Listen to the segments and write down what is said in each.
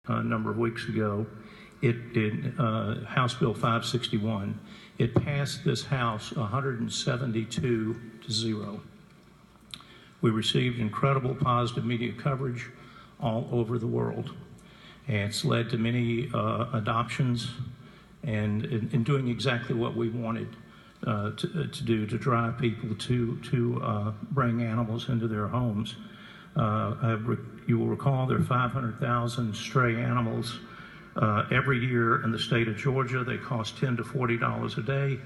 a number of weeks ago. House Bill 561. It passed this House 172-0. We received incredible positive media coverage all over the world. And it's led to many adoptions and in doing exactly what we wanted to do, to drive people to bring animals into their homes. You will recall there are 500,000 stray animals every year in the state of Georgia. They cost $10 to $40 a day.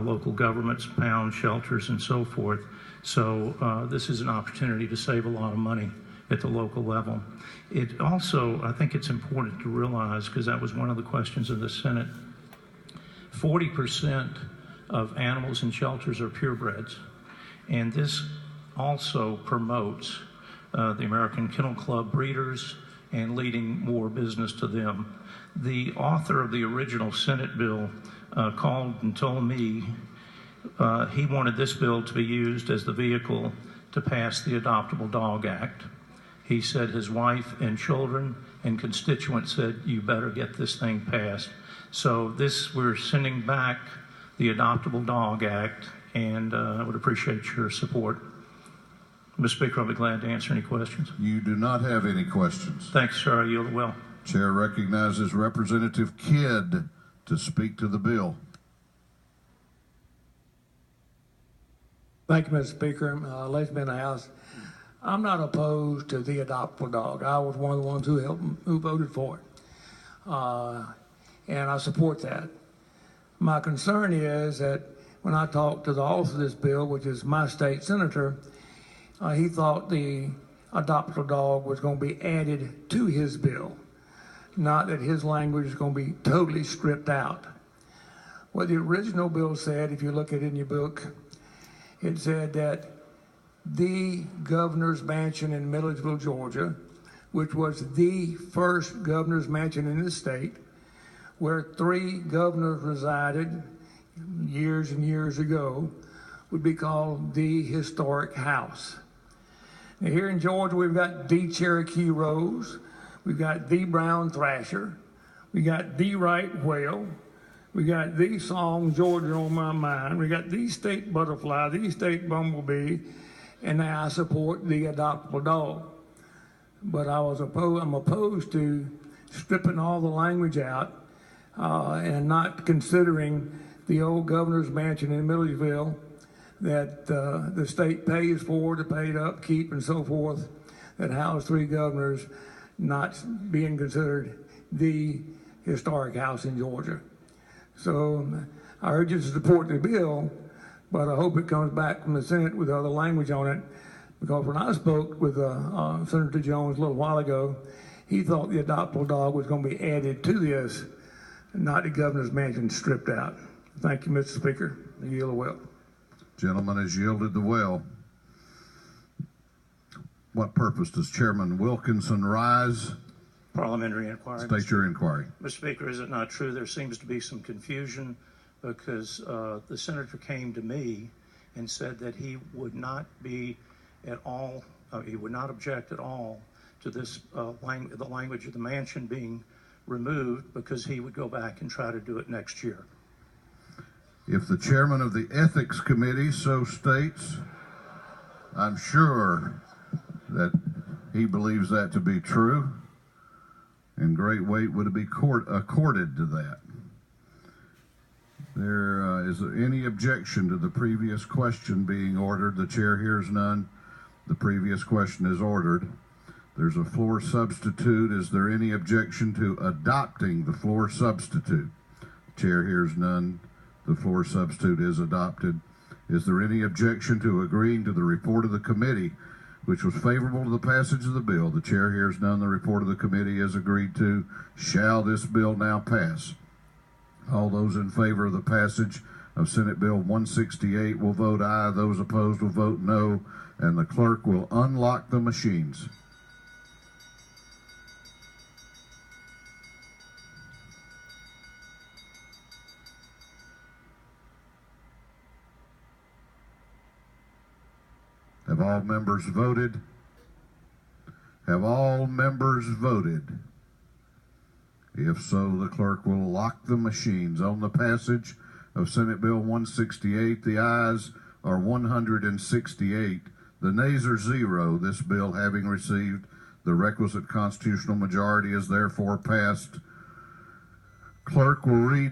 Local governments pound shelters and so forth. So this is an opportunity to save a lot of money at the local level. It also, I think it's important to realize, because that was one of the questions of the Senate, 40% of animals in shelters are purebreds. And this also promotes the American Kennel Club breeders and leading more business to them. The author of the original Senate bill called and told me he wanted this bill to be used as the vehicle to pass the Adoptable Dog Act. He said his wife and children and constituents said, you better get this thing passed. So we're sending back the Adoptable Dog Act, and I would appreciate your support. Mr. Speaker, I'll be glad to answer any questions. You do not have any questions. Thanks, sir. I yield well. Chair recognizes Representative Kidd to speak to the bill. Thank you, Mr. Speaker. Ladies and gentlemen in the House, I'm not opposed to the adoptable dog. I was one of the ones who voted for it, and I support that. My concern is that when I talked to the author of this bill, which is my state senator, he thought the adoptable dog was going to be added to his bill, not that his language is going to be totally stripped out. What the original bill said, if you look at it in your book, it said that the governor's mansion in Milledgeville, Georgia, which was the first governor's mansion in the state, where 3 governors resided years and years ago, would be called the historic house. Now, here in Georgia, we've got the Cherokee Rose, we've got the brown thrasher, we got the right whale, we got the song Georgia on my mind, we got the state butterfly, the state bumblebee, and now I support the adoptable dog. But I'm opposed to stripping all the language out and not considering the old governor's mansion in Milledgeville that the state pays for to pay to upkeep and so forth, that housed 3 governors, not being considered the historic house in Georgia. So I urge you to support the bill, but I hope it comes back from the Senate with other language on it, because when I spoke with Senator Jones a little while ago, he thought the adoptable dog was going to be added to this, not the governor's mansion stripped out. Thank you, Mr. Speaker. I yield the well. Gentleman has yielded the well. What purpose does Chairman Wilkinson rise? Parliamentary inquiry. State your inquiry. Mr. Speaker, is it not true there seems to be some confusion because the senator came to me and said that he would not be at all, he would not object at all to this the language of the mansion being removed, because he would go back and try to do it next year. If the chairman of the Ethics Committee so states, I'm sure that he believes that to be true, and great weight would be accorded to that. Is there any objection to the previous question being ordered? The chair hears none. The previous question is ordered. There's a floor substitute. Is there any objection to adopting the floor substitute? Chair hears none. The floor substitute is adopted. Is there any objection to agreeing to the report of the committee, which was favorable to the passage of the bill? The chair hears none. The report of the committee is agreed to. Shall this bill now pass? All those in favor of the passage of Senate Bill 168 will vote aye. Those opposed will vote no. And the clerk will unlock the machines. Have all members voted? Have all members voted? If so, the clerk will lock the machines. On the passage of Senate Bill 168, the ayes are 168. The nays are 0. This bill, having received the requisite constitutional majority, is therefore passed. Clerk will read